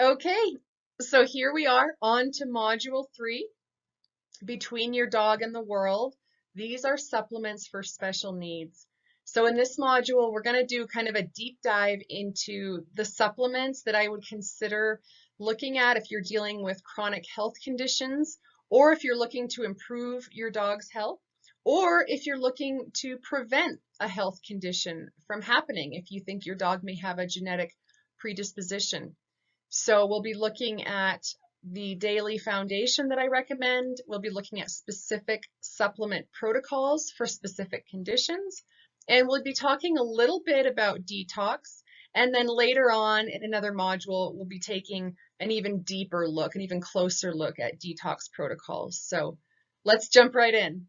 Okay, so here we are on to module 3, Between Your Dog and the World. These are supplements for special needs. So in this module, we're going to do kind of a deep dive into the supplements that I would consider looking at if you're dealing with chronic health conditions, or if you're looking to improve your dog's health, or if you're looking to prevent a health condition from happening, if you think your dog may have a genetic predisposition. So we'll be looking at the daily foundation that I recommend. We'll be looking at specific supplement protocols for specific conditions. And we'll be talking a little bit about detox. And then later on in another module, we'll be taking an even deeper look, an even closer look at detox protocols. So let's jump right in.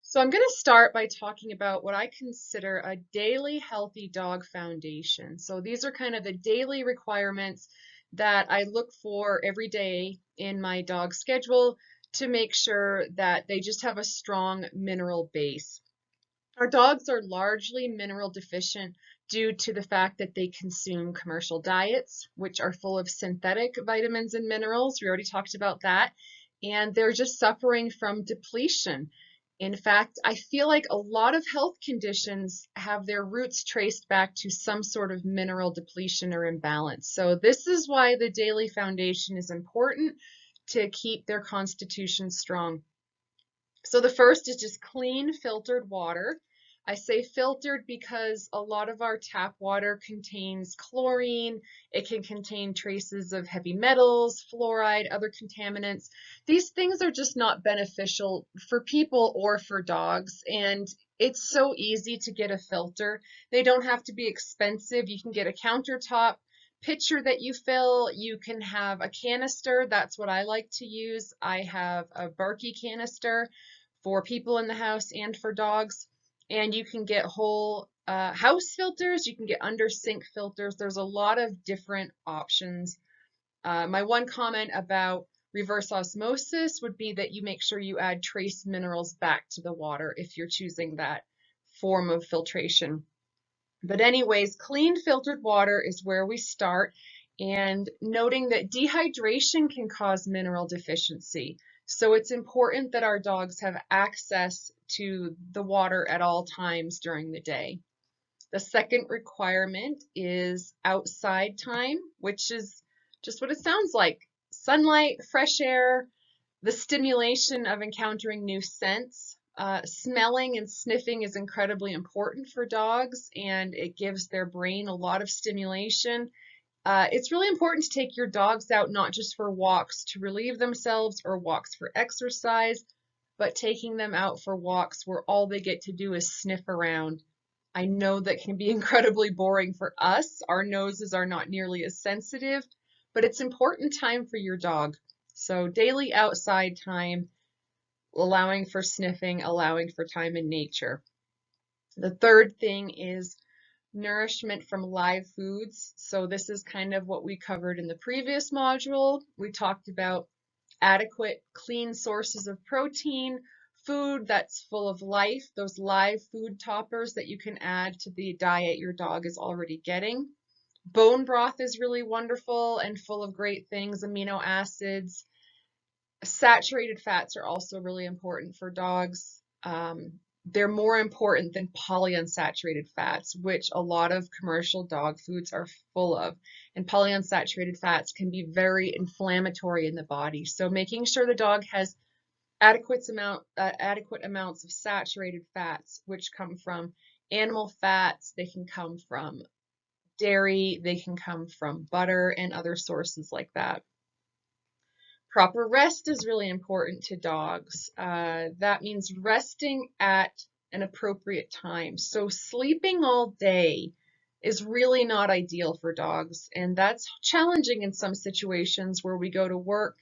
So I'm going to start by talking about what I consider a daily healthy dog foundation. So these are kind of the daily requirements that I look for every day in my dog schedule to make sure that they just have a strong mineral base. Our dogs are largely mineral deficient due to the fact that they consume commercial diets, which are full of synthetic vitamins and minerals. We already talked about that. And they're just suffering from depletion. In fact, I feel like a lot of health conditions have their roots traced back to some sort of mineral depletion or imbalance. So this is why the daily foundation is important to keep their constitution strong. So the first is just clean filtered water. I say filtered because a lot of our tap water contains chlorine. It can contain traces of heavy metals, fluoride, other contaminants. These things are just not beneficial for people or for dogs. And it's so easy to get a filter. They don't have to be expensive. You can get a countertop pitcher that you fill. You can have a canister. That's what I like to use. I have a Barky canister for people in the house and for dogs. And you can get whole house filters, you can get under sink filters. There's a lot of different options. My one comment about reverse osmosis would be that you make sure you add trace minerals back to the water if you're choosing that form of filtration. But anyways, clean filtered water is where we start, and noting that dehydration can cause mineral deficiency. So it's important that our dogs have access to the water at all times during the day. The second requirement is outside time, which is just what it sounds like. Sunlight, fresh air, the stimulation of encountering new scents. Smelling and sniffing is incredibly important for dogs, and it gives their brain a lot of stimulation. It's really important to take your dogs out not just for walks to relieve themselves or walks for exercise, but taking them out for walks where all they get to do is sniff around. I know that can be incredibly boring for us. Our noses are not nearly as sensitive, but it's important time for your dog. So daily outside time, allowing for sniffing, allowing for time in nature. The third thing is nourishment from live foods. So this is kind of what we covered in the previous module. We talked about adequate, clean sources of protein, food that's full of life, those live food toppers that you can add to the diet your dog is already getting. Bone broth is really wonderful and full of great things, amino acids. Saturated fats are also really important for dogs. They're more important than polyunsaturated fats, which a lot of commercial dog foods are full of. And polyunsaturated fats can be very inflammatory in the body. So making sure the dog has adequate amounts of saturated fats, which come from animal fats, they can come from dairy, they can come from butter and other sources like that. Proper rest is really important to dogs. That means resting at an appropriate time. So sleeping all day is really not ideal for dogs, and that's challenging in some situations where we go to work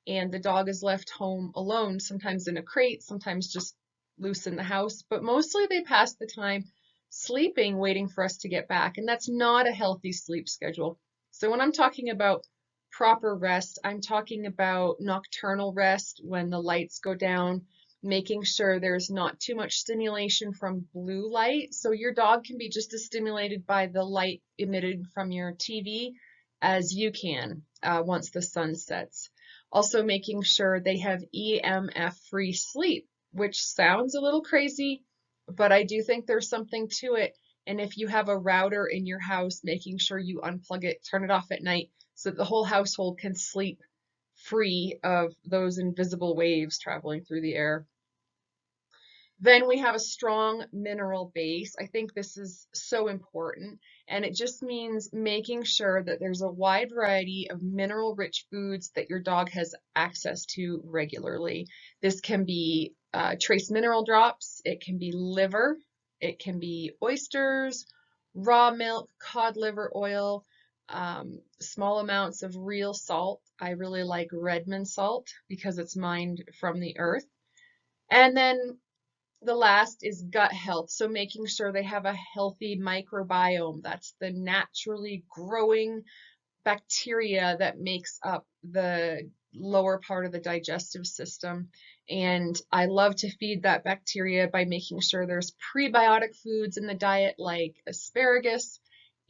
and the dog is left home alone, sometimes in a crate, sometimes just loose in the house, but mostly they pass the time sleeping, waiting for us to get back, and that's not a healthy sleep schedule. So when I'm talking about proper rest, I'm talking about nocturnal rest when the lights go down, making sure there's not too much stimulation from blue light. So your dog can be just as stimulated by the light emitted from your TV as you can once the sun sets. Also making sure they have EMF-free sleep, which sounds a little crazy, but I do think there's something to it. And if you have a router in your house, making sure you unplug it, turn it off at night so that the whole household can sleep free of those invisible waves traveling through the air. Then we have a strong mineral base. I think this is so important, and it just means making sure that there's a wide variety of mineral-rich foods that your dog has access to regularly. This can be trace mineral drops, it can be liver, it can be oysters, raw milk, cod liver oil, small amounts of real salt. I really like Redmond salt because it's mined from the earth. And then the last is gut health. So making sure they have a healthy microbiome. That's the naturally growing bacteria that makes up the lower part of the digestive system. And I love to feed that bacteria by making sure there's prebiotic foods in the diet like asparagus.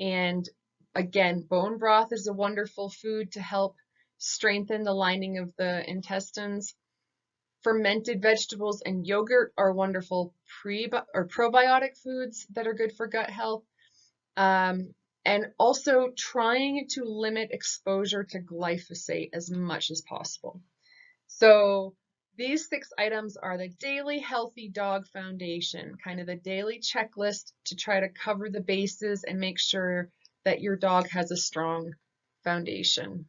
And again, bone broth is a wonderful food to help strengthen the lining of the intestines. Fermented vegetables and yogurt are wonderful probiotic foods that are good for gut health. And also trying to limit exposure to glyphosate as much as possible. So these 6 items are the Daily Healthy Dog Foundation, kind of the daily checklist to try to cover the bases and make sure that your dog has a strong foundation.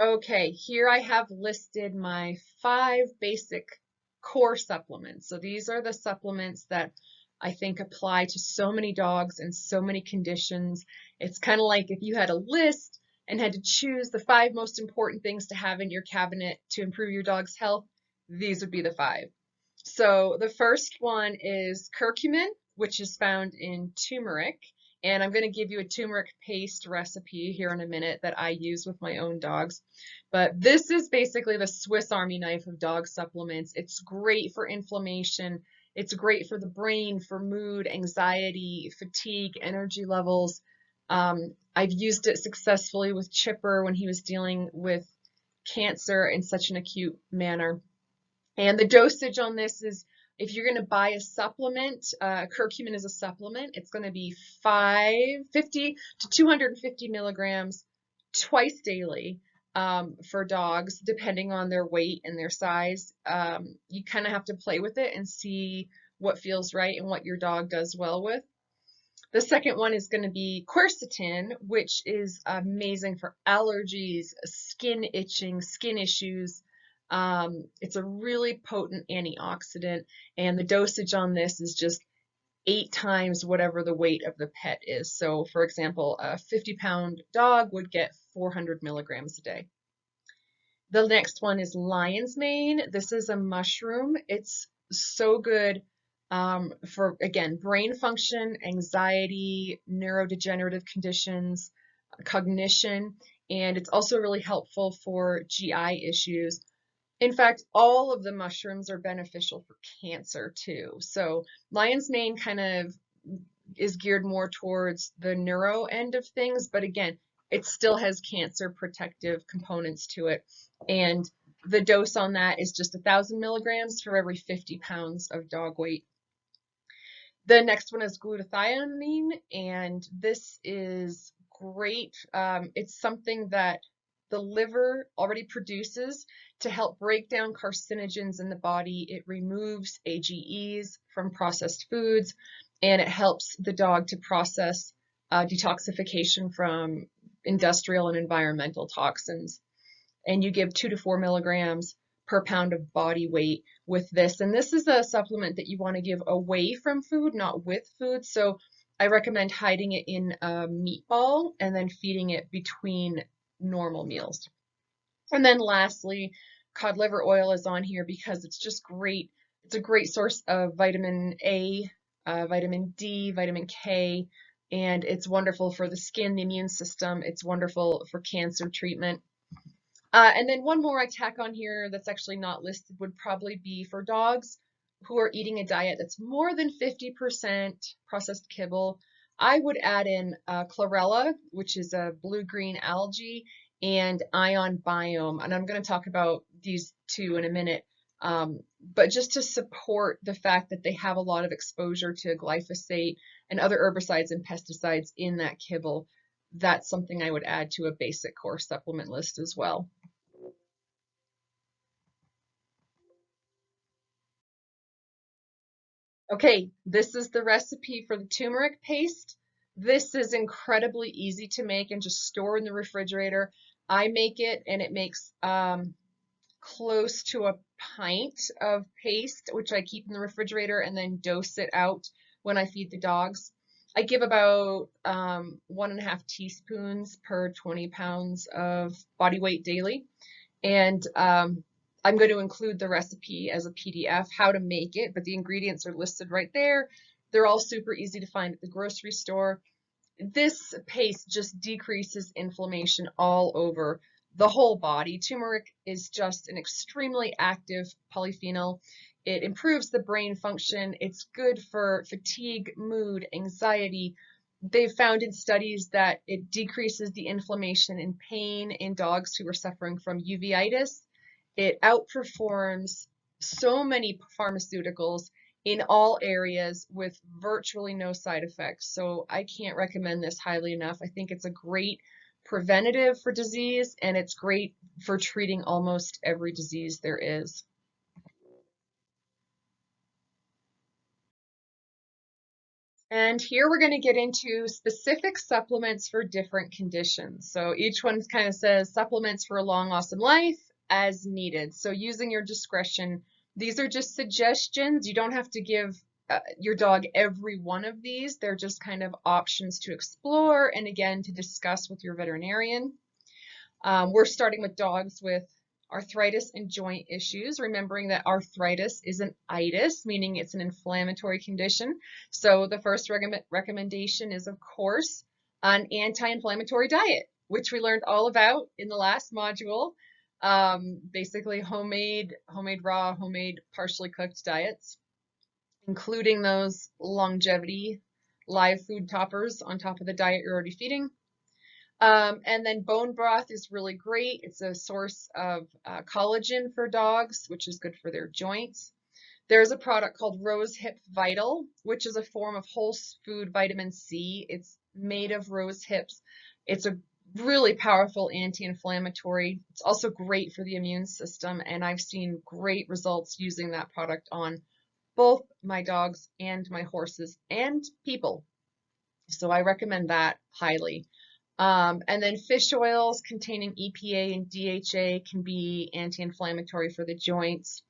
Okay, here I have listed my 5 basic core supplements. So these are the supplements that I think apply to so many dogs and so many conditions. It's kind of like if you had a list and had to choose the 5 most important things to have in your cabinet to improve your dog's health, these would be the 5. So the first one is curcumin, which is found in turmeric. And I'm going to give you a turmeric paste recipe here in a minute that I use with my own dogs. But this is basically the Swiss Army knife of dog supplements. It's great for inflammation. It's great for the brain, for mood, anxiety, fatigue, energy levels. I've used it successfully with Chipper when he was dealing with cancer in such an acute manner. And the dosage on this is, if you're going to buy a supplement, curcumin is a supplement, it's going to be 50 to 250 milligrams twice daily for dogs, depending on their weight and their size. You kind of have to play with it and see what feels right and what your dog does well with. The second one is going to be quercetin, which is amazing for allergies, skin itching, skin issues. It's a really potent antioxidant, and the dosage on this is just 8 times whatever the weight of the pet is. So, for example, a 50-pound dog would get 400 milligrams a day. The next one is lion's mane. This is a mushroom. It's so good for, again, brain function, anxiety, neurodegenerative conditions, cognition, and it's also really helpful for GI issues. In fact, all of the mushrooms are beneficial for cancer too. So lion's mane kind of is geared more towards the neuro end of things, but again, it still has cancer protective components to it. And the dose on that is just 1,000 milligrams for every 50 pounds of dog weight. The next one is glutathione, and this is great. It's something that the liver already produces to help break down carcinogens in the body. It removes AGEs from processed foods, and it helps the dog to process detoxification from industrial and environmental toxins. And you give 2 to 4 milligrams per pound of body weight with this. And this is a supplement that you want to give away from food, not with food. So I recommend hiding it in a meatball and then feeding it between normal meals. And then lastly, cod liver oil is on here because it's just great. It's a great source of vitamin A, vitamin D, vitamin K, and it's wonderful for the skin, the immune system. It's wonderful for cancer treatment. And then one more I tack on here that's actually not listed would probably be for dogs who are eating a diet that's more than 50% processed kibble. I would add in chlorella, which is a blue-green algae, and ion biome. And I'm going to talk about these two in a minute. But just to support the fact that they have a lot of exposure to glyphosate and other herbicides and pesticides in that kibble, that's something I would add to a basic core supplement list as well. Okay, this is the recipe for the turmeric paste. This is incredibly easy to make and just store in the refrigerator. I make it and it makes close to a pint of paste, which I keep in the refrigerator and then dose it out when I feed the dogs. I give about 1.5 teaspoons per 20 pounds of body weight daily. And I'm going to include the recipe as a PDF, how to make it, but the ingredients are listed right there. They're all super easy to find at the grocery store. This paste just decreases inflammation all over the whole body. Turmeric is just an extremely active polyphenol. It improves the brain function. It's good for fatigue, mood, anxiety. They've found in studies that it decreases the inflammation and pain in dogs who are suffering from uveitis. It outperforms so many pharmaceuticals in all areas with virtually no side effects. So I can't recommend this highly enough. I think it's a great preventative for disease and it's great for treating almost every disease there is. And here we're going to get into specific supplements for different conditions. So each one kind of says supplements for a long, awesome life as needed. So using your discretion, these are just suggestions. You don't have to give your dog every one of these. They're just kind of options to explore and again to discuss with your veterinarian. We're starting with dogs with arthritis and joint issues, remembering that arthritis is an itis, meaning it's an inflammatory condition. So the first recommendation is, of course, an anti-inflammatory diet, which we learned all about in the last module. Basically homemade raw, homemade partially cooked diets, including those longevity live food toppers on top of the diet you're already feeding. And then bone broth is really great. It's a source of collagen for dogs, which is good for their joints. There's a product called Rose Hip Vital, which is a form of whole food vitamin C. It's made of rose hips. It's a really powerful anti-inflammatory. It's also great for the immune system, and I've seen great results using that product on both my dogs and my horses and people. So I recommend that highly. And then fish oils containing EPA and DHA can be anti-inflammatory for the joints.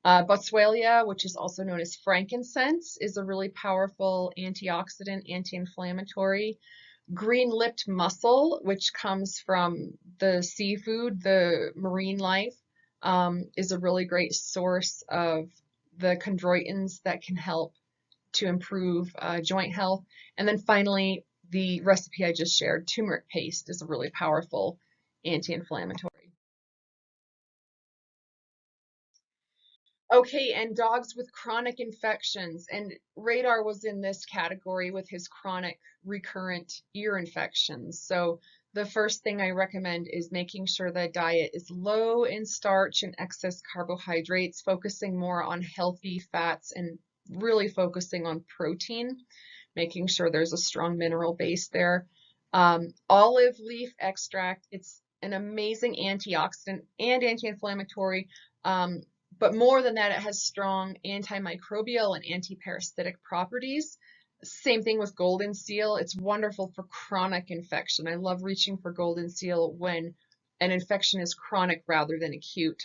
Boswellia, which is also known as frankincense, is a really powerful antioxidant, anti-inflammatory. Green-lipped mussel, which comes from the seafood, the marine life, is a really great source of the chondroitins that can help to improve joint health. And then finally, the recipe I just shared, turmeric paste, is a really powerful anti-inflammatory. Okay, and dogs with chronic infections, and Radar was in this category with his chronic recurrent ear infections. So the first thing I recommend is making sure the diet is low in starch and excess carbohydrates, focusing more on healthy fats and really focusing on protein, making sure there's a strong mineral base there. Olive leaf extract, it's an amazing antioxidant and anti-inflammatory. But more than that, it has strong antimicrobial and antiparasitic properties. Same thing with golden seal. It's wonderful for chronic infection. I love reaching for golden seal when an infection is chronic rather than acute.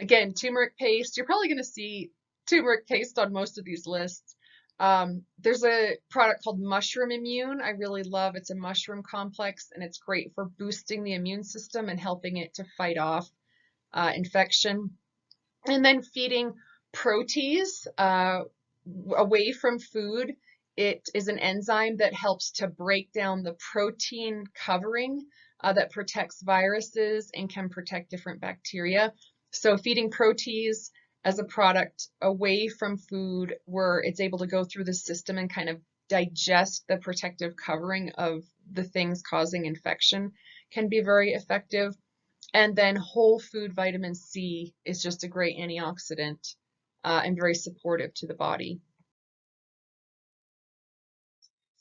Again, turmeric paste. You're probably going to see turmeric paste on most of these lists. There's a product called Mushroom Immune I really love. It's a mushroom complex and it's great for boosting the immune system and helping it to fight off infection. And then feeding proteins away from food It is an enzyme that helps to break down the protein covering that protects viruses and can protect different bacteria. So feeding proteins as a product away from food where it's able to go through the system and kind of digest the protective covering of the things causing infection can be very effective. And then whole food vitamin C is just a great antioxidant and very supportive to the body.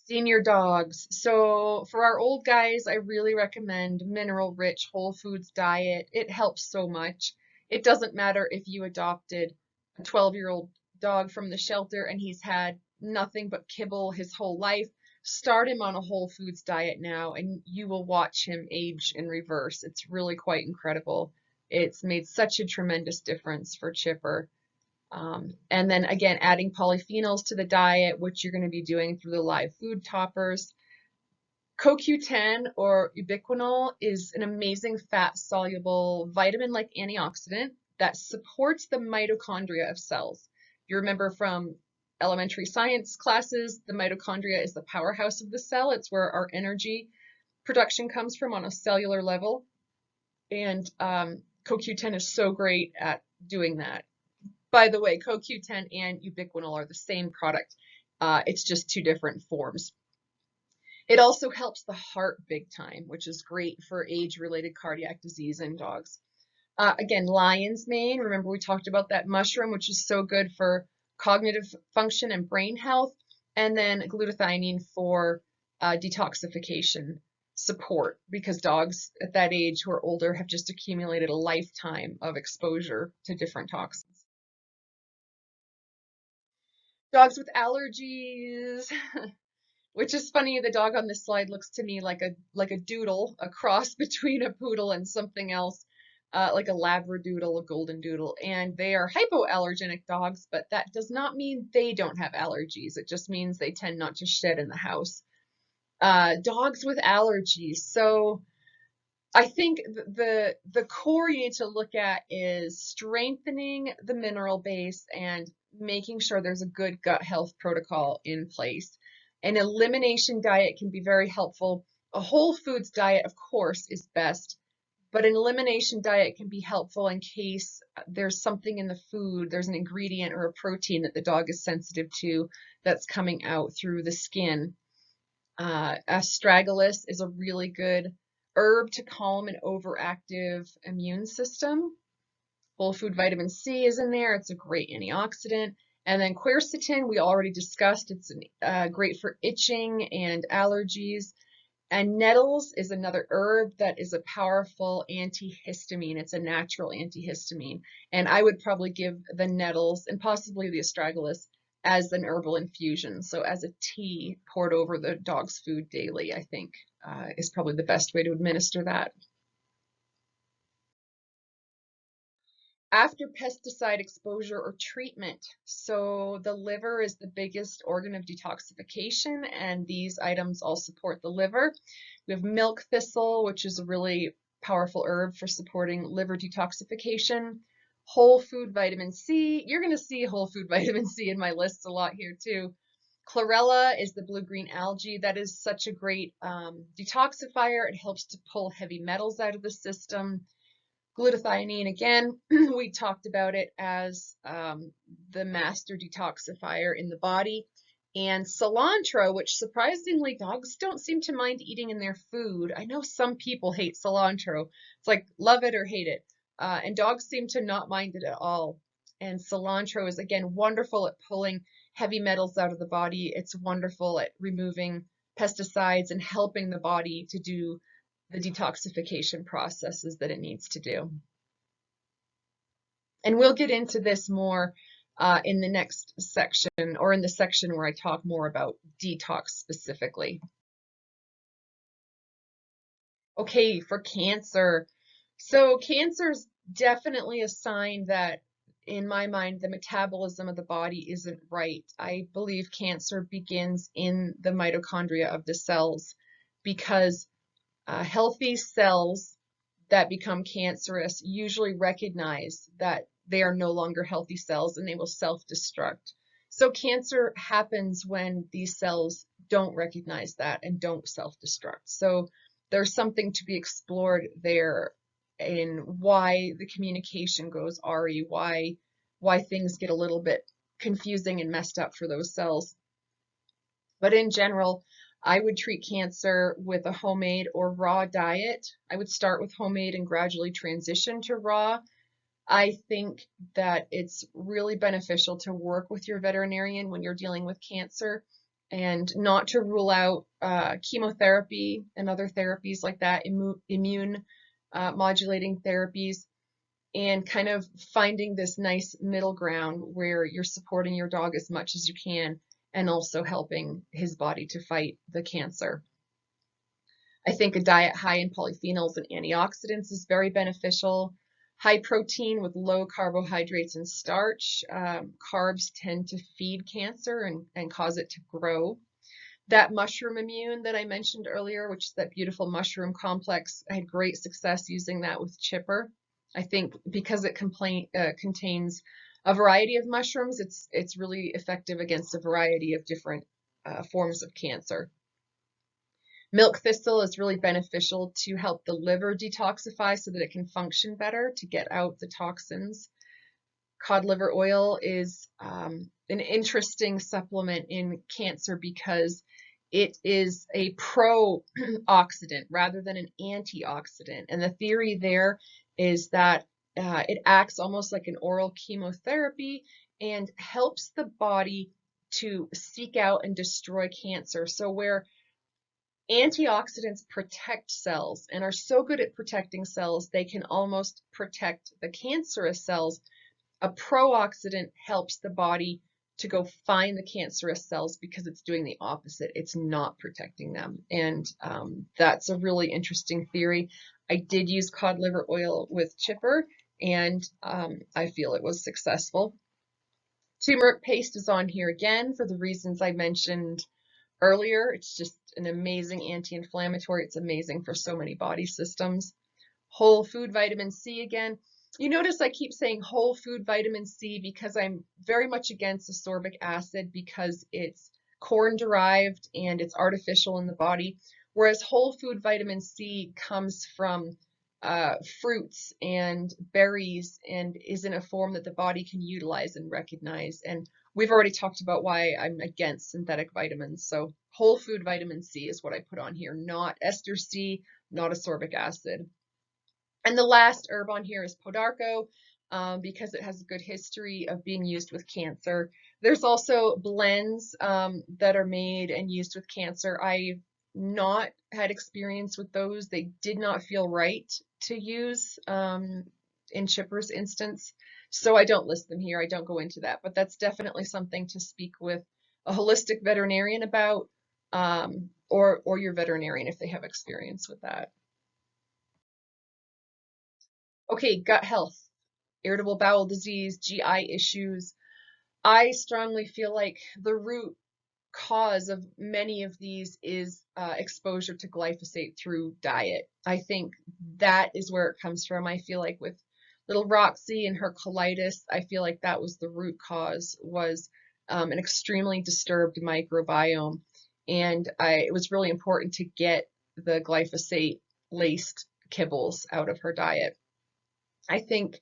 Senior dogs. So for our old guys, I really recommend mineral-rich whole foods diet. It helps so much. It doesn't matter if you adopted a 12-year-old dog from the shelter and he's had nothing but kibble his whole life. Start him on a whole foods diet now, and you will watch him age in reverse. It's really quite incredible. It's made such a tremendous difference for Chipper. And then again, adding polyphenols to the diet, which you're going to be doing through the live food toppers. CoQ10 or ubiquinol is an amazing fat-soluble vitamin-like antioxidant that supports the mitochondria of cells. You remember from elementary science classes, the mitochondria is the powerhouse of the cell. It's where our energy production comes from on a cellular level. And CoQ10 is so great at doing that. By the way, CoQ10 and ubiquinol are the same product. It's just two different forms. It also helps the heart big time, which is great for age-related cardiac disease in dogs. Again, lion's mane. Remember we talked about that mushroom, which is so good for cognitive function and brain health. And then glutathione for detoxification support, because dogs at that age who are older have just accumulated a lifetime of exposure to different toxins. Dogs with allergies, which is funny. The dog on this slide looks to me like a doodle, a cross between a poodle and something else, like a labradoodle, a golden doodle. And they are hypoallergenic dogs, but that does not mean they don't have allergies. It just means they tend not to shed in the house. Dogs with allergies. So I think the core you need to look at is strengthening the mineral base and making sure there's a good gut health protocol in place. An elimination diet can be very helpful. A whole foods diet, of course, is best, but an elimination diet can be helpful in case there's something in the food, there's an ingredient or a protein that the dog is sensitive to that's coming out through the skin. Astragalus is a really good herb to calm an overactive immune system. Whole food vitamin C is in there. It's a great antioxidant. And then quercetin, we already discussed. It's great for itching and allergies. And nettles is another herb that is a powerful antihistamine. It's a natural antihistamine. And I would probably give the nettles and possibly the astragalus as an herbal infusion. So as a tea poured over the dog's food daily, I think is probably the best way to administer that. After pesticide exposure or treatment. So the liver is the biggest organ of detoxification, and these items all support the liver. We have milk thistle, which is a really powerful herb for supporting liver detoxification. Whole food vitamin C. You're going to see whole food vitamin C in my list a lot here too. Chlorella is the blue-green algae. That is such a great detoxifier. It helps to pull heavy metals out of the system. Glutathione, again, we talked about it as the master detoxifier in the body. And cilantro, which surprisingly dogs don't seem to mind eating in their food. I know some people hate cilantro. It's like love it or hate it. And dogs seem to not mind it at all. And cilantro is, again, wonderful at pulling heavy metals out of the body. It's wonderful at removing pesticides and helping the body to do the detoxification processes that it needs to do. And we'll get into this more in the next section, or in the section where I talk more about detox specifically. Okay, for cancer. So cancer is definitely a sign that, in my mind, the metabolism of the body isn't right. I believe cancer begins in the mitochondria of the cells, because healthy cells that become cancerous usually recognize that they are no longer healthy cells and they will self-destruct. So cancer happens when these cells don't recognize that and don't self-destruct. So there's something to be explored there in why the communication goes RE, why things get a little bit confusing and messed up for those cells. But in general, I would treat cancer with a homemade or raw diet. I would start with homemade and gradually transition to raw. I think that it's really beneficial to work with your veterinarian when you're dealing with cancer and not to rule out chemotherapy and other therapies like that, immune modulating therapies, and kind of finding this nice middle ground where you're supporting your dog as much as you can and also helping his body to fight the cancer. I think a diet high in polyphenols and antioxidants is very beneficial. High protein with low carbohydrates and starch. Carbs tend to feed cancer and cause it to grow. That mushroom immune that I mentioned earlier, which is that beautiful mushroom complex, I had great success using that with Chipper. I think because it contains a variety of mushrooms, it's really effective against a variety of different forms of cancer. Milk thistle is really beneficial to help the liver detoxify so that it can function better to get out the toxins. Cod liver oil is an interesting supplement in cancer because it is a pro-oxidant rather than an antioxidant. And the theory there is that it acts almost like an oral chemotherapy and helps the body to seek out and destroy cancer. So where antioxidants protect cells and are so good at protecting cells, they can almost protect the cancerous cells. A pro-oxidant helps the body to go find the cancerous cells because it's doing the opposite. It's not protecting them. And that's a really interesting theory. I did use cod liver oil with Chipper, and I feel it was successful. Turmeric paste is on here again for the reasons I mentioned earlier. It's just an amazing anti-inflammatory. It's amazing for so many body systems. Whole food vitamin C again. You notice I keep saying whole food vitamin C because I'm very much against ascorbic acid because it's corn derived and it's artificial in the body, whereas whole food vitamin C comes from fruits and berries and is in a form that the body can utilize and recognize. And we've already talked about why I'm against synthetic vitamins. So whole food vitamin C is what I put on here, not ester C, not ascorbic acid. And the last herb on here is Podarco because it has a good history of being used with cancer. There's also blends that are made and used with cancer. I've not had experience with those. They did not feel right to use in Chipper's instance. So I don't list them here. I don't go into that. But that's definitely something to speak with a holistic veterinarian about or your veterinarian if they have experience with that. Okay, gut health, irritable bowel disease, GI issues. I strongly feel like the root cause of many of these is exposure to glyphosate through diet. I think that is where it comes from. I feel like with little Roxy and her colitis, I feel like that was the root cause, was an extremely disturbed microbiome. And it was really important to get the glyphosate laced kibbles out of her diet. I think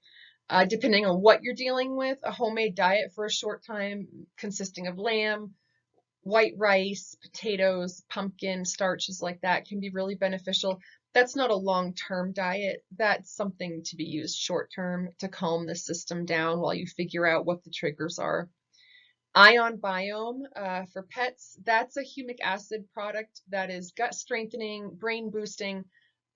depending on what you're dealing with, a homemade diet for a short time consisting of lamb, white rice, potatoes, pumpkin, starches like that can be really beneficial. That's not a long-term diet. That's something to be used short-term to calm the system down while you figure out what the triggers are. Ion Biome for pets, that's a humic acid product that is gut strengthening, brain boosting.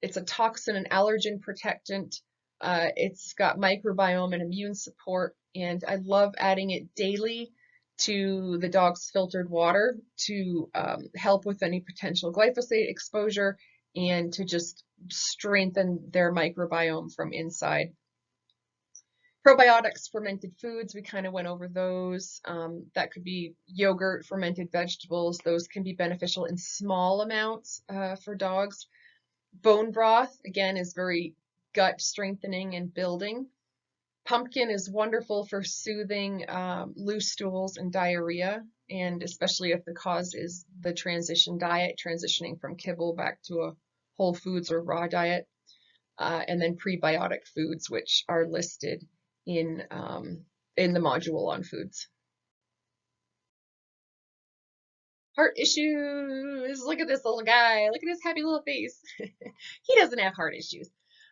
It's a toxin and allergen protectant. It's got microbiome and immune support, and I love adding it daily to the dog's filtered water to help with any potential glyphosate exposure and to just strengthen their microbiome from inside. Probiotics, fermented foods, we kind of went over those. That could be yogurt, fermented vegetables. Those can be beneficial in small amounts for dogs. Bone broth, again, is very gut strengthening and building. Pumpkin is wonderful for soothing loose stools and diarrhea, and especially if the cause is the transition diet, transitioning from kibble back to a whole foods or raw diet, and then prebiotic foods, which are listed in the module on foods. Heart issues. Look at this little guy. Look at his happy little face. He doesn't have heart issues.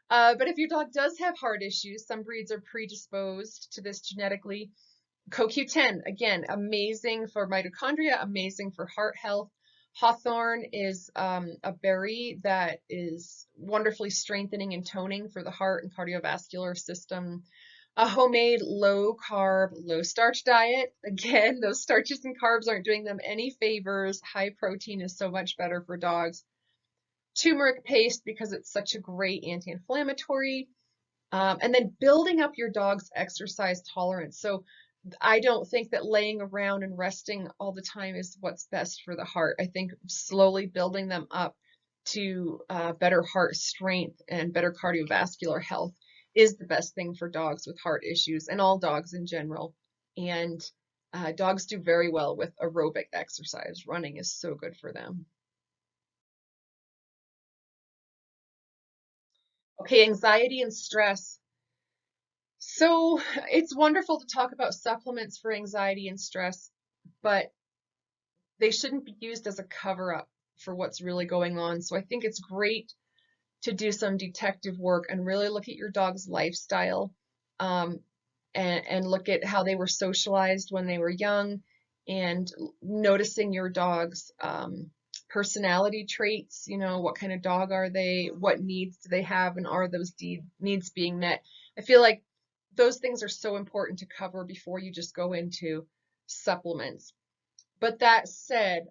But if your dog does have heart issues, some breeds are predisposed to this genetically. CoQ10, again, amazing for mitochondria, amazing for heart health. Hawthorn is a berry that is wonderfully strengthening and toning for the heart and cardiovascular system. A homemade low carb, low starch diet. Again, those starches and carbs aren't doing them any favors. High protein is so much better for dogs. Turmeric paste because it's such a great anti-inflammatory. And then building up your dog's exercise tolerance. So I don't think that laying around and resting all the time is what's best for the heart. I think slowly building them up to better heart strength and better cardiovascular health is the best thing for dogs with heart issues and all dogs in general. And dogs do very well with aerobic exercise. Running is so good for them. Okay, anxiety and stress. So it's wonderful to talk about supplements for anxiety and stress, but they shouldn't be used as a cover up for what's really going on. So I think it's great to do some detective work and really look at your dog's lifestyle, um, and look at how they were socialized when they were young, and noticing your dog's personality traits. You know, what kind of dog are they? What needs do they have? And are those needs being met? I feel like those things are so important to cover before you just go into supplements. But that said,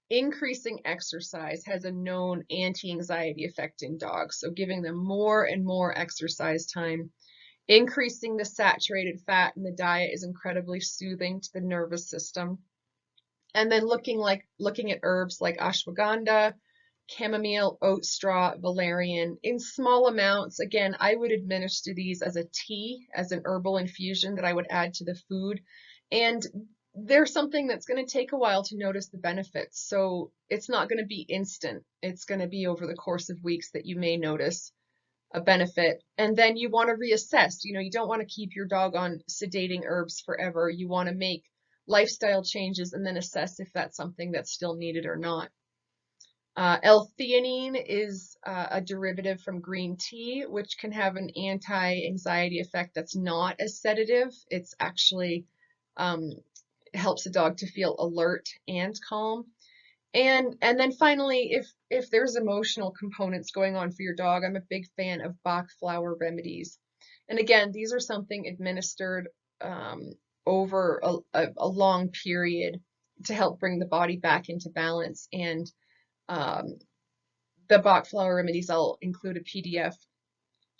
increasing exercise has a known anti-anxiety effect in dogs. So giving them more and more exercise time, increasing the saturated fat in the diet is incredibly soothing to the nervous system. And then looking at herbs like ashwagandha, chamomile, oat straw, valerian in small amounts. Again, I would administer these as a tea, as an herbal infusion that I would add to the food. And there's something that's going to take a while to notice the benefits. So it's not going to be instant. It's going to be over the course of weeks that you may notice a benefit. And then you want to reassess. You know, you don't want to keep your dog on sedating herbs forever. You want to make lifestyle changes and then assess if that's something that's still needed or not. L-theanine is a derivative from green tea, which can have an anti-anxiety effect that's not as sedative. It's actually um, helps a dog to feel alert and calm. And then finally, if there's emotional components going on for your dog, I'm a big fan of Bach flower remedies. And again, these are something administered over a long period to help bring the body back into balance. And um, the Bach flower remedies, I'll include a PDF,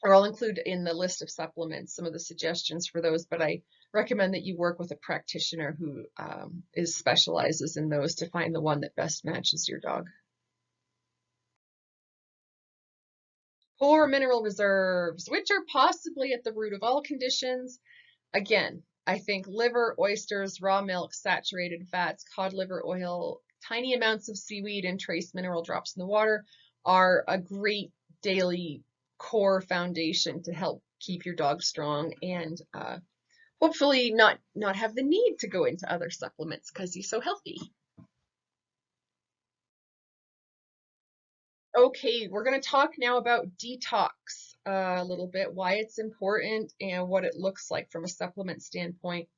or I'll include in the list of supplements some of the suggestions for those, but I recommend that you work with a practitioner who specializes in those to find the one that best matches your dog. Poor mineral reserves, which are possibly at the root of all conditions. Again, I think liver, oysters, raw milk, saturated fats, cod liver oil, tiny amounts of seaweed, and trace mineral drops in the water are a great daily core foundation to help keep your dog strong and hopefully not have the need to go into other supplements because he's so healthy. Okay, we're going to talk now about detox a little bit, why it's important and what it looks like from a supplement standpoint.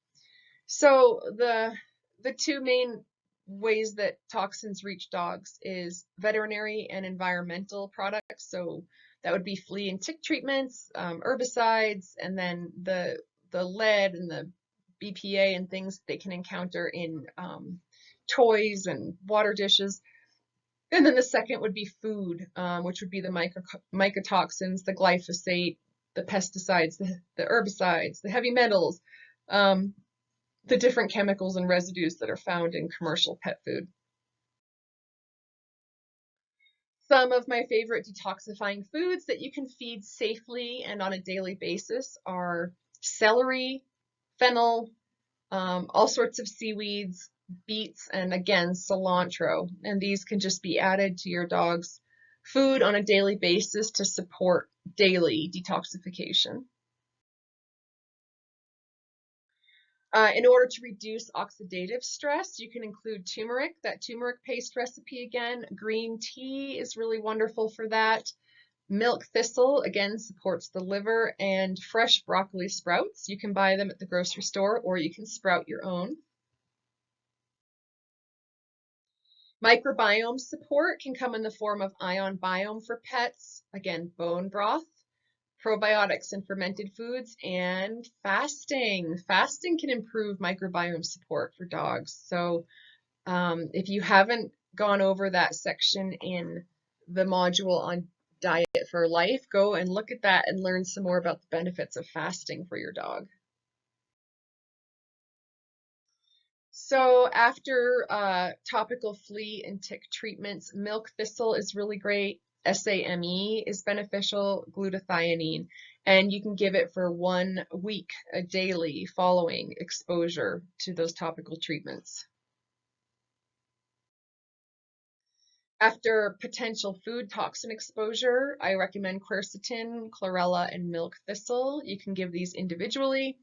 So the two main ways that toxins reach dogs is veterinary and environmental products. So that would be flea and tick treatments, herbicides, and then the lead and the BPA and things they can encounter in toys and water dishes. And then the second would be food, which would be the mycotoxins, the glyphosate, the pesticides, the herbicides, the heavy metals, the different chemicals and residues that are found in commercial pet food. Some of my favorite detoxifying foods that you can feed safely and on a daily basis are celery, fennel, all sorts of seaweeds, beets, and again, cilantro. And these can just be added to your dog's food on a daily basis to support daily detoxification. In order to reduce oxidative stress, you can include turmeric, that turmeric paste recipe again. Green tea is really wonderful for that. Milk thistle, again, supports the liver, and fresh broccoli sprouts. You can buy them at the grocery store or you can sprout your own. Microbiome support can come in the form of ion biome for pets, again, bone broth, probiotics and fermented foods, and fasting. Fasting can improve microbiome support for dogs. So if you haven't gone over that section in the module on diet for life, go and look at that and learn some more about the benefits of fasting for your dog. So after topical flea and tick treatments, milk thistle is really great. SAMe is beneficial, glutathione, and you can give it for 1 week daily following exposure to those topical treatments. After potential food toxin exposure, I recommend quercetin, chlorella, and milk thistle. You can give these individually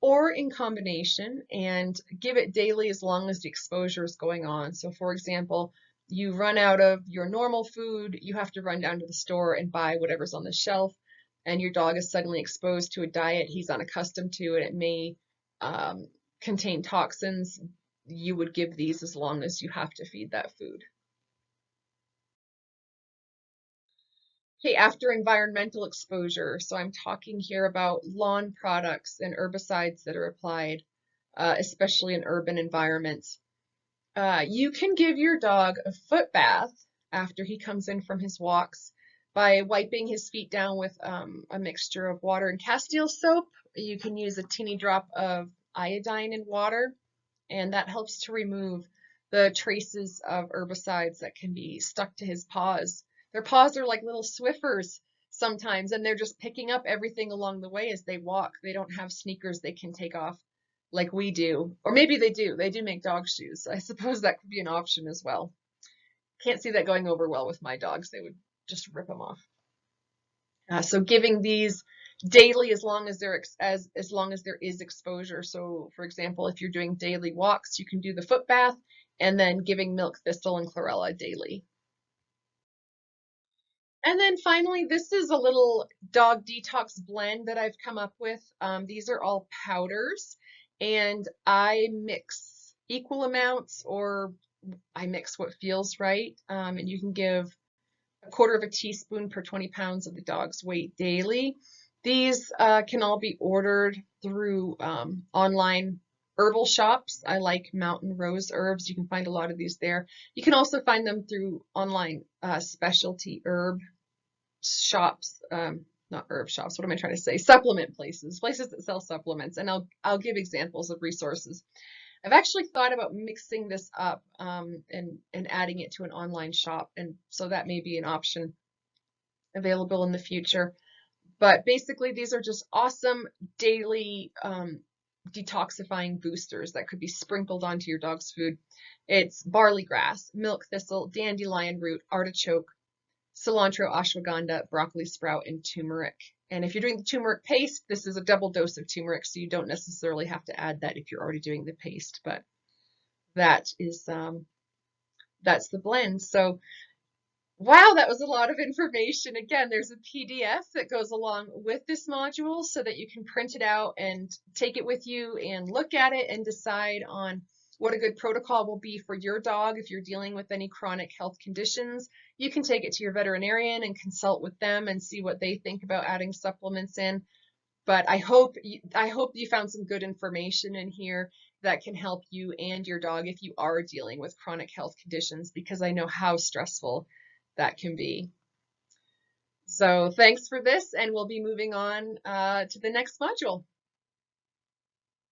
or in combination and give it daily as long as the exposure is going on. So for example, you run out of your normal food, you have to run down to the store and buy whatever's on the shelf, and your dog is suddenly exposed to a diet he's unaccustomed to, and it may contain toxins. You would give these as long as you have to feed that food. Okay, after environmental exposure, so I'm talking here about lawn products and herbicides that are applied, especially in urban environments. You can give your dog a foot bath after he comes in from his walks by wiping his feet down with a mixture of water and Castile soap. You can use a teeny drop of iodine in water, and that helps to remove the traces of herbicides that can be stuck to his paws. Their paws are like little Swiffers sometimes, and they're just picking up everything along the way as they walk. They don't have sneakers they can take off like we do. Or maybe they do. They do make dog shoes. I suppose that could be an option as well. Can't see that going over well with my dogs. They would just rip them off. So giving these daily as long as there is exposure. So for example, if you're doing daily walks, you can do the foot bath and then giving milk thistle and chlorella daily. And then finally, this is a little dog detox blend that I've come up with. These are all powders, and I mix equal amounts, or I mix what feels right. And you can give 1/4 of a teaspoon per 20 pounds of the dog's weight daily. These can all be ordered through online herbal shops. I like Mountain Rose Herbs. You can find a lot of these there. You can also find them through online specialty herb shops, not herb shops, what am I trying to say? Supplement places that sell supplements, and I'll give examples of resources. I've actually thought about mixing this up and adding it to an online shop, and so that may be an option available in the future. But basically, these are just awesome daily detoxifying boosters that could be sprinkled onto your dog's food. It's barley grass, milk thistle, dandelion root, artichoke, cilantro, ashwagandha, broccoli sprout, and turmeric. And if you're doing the turmeric paste, this is a double dose of turmeric, so you don't necessarily have to add that if you're already doing the paste. But that is that's the blend. So wow, that was a lot of information. Again, there's a PDF that goes along with this module so that you can print it out and take it with you and look at it and decide on what a good protocol will be for your dog if you're dealing with any chronic health conditions. You can take it to your veterinarian and consult with them and see what they think about adding supplements in. But I hope you found some good information in here that can help you and your dog if you are dealing with chronic health conditions, because I know how stressful that can be. So thanks for this, and we'll be moving on to the next module.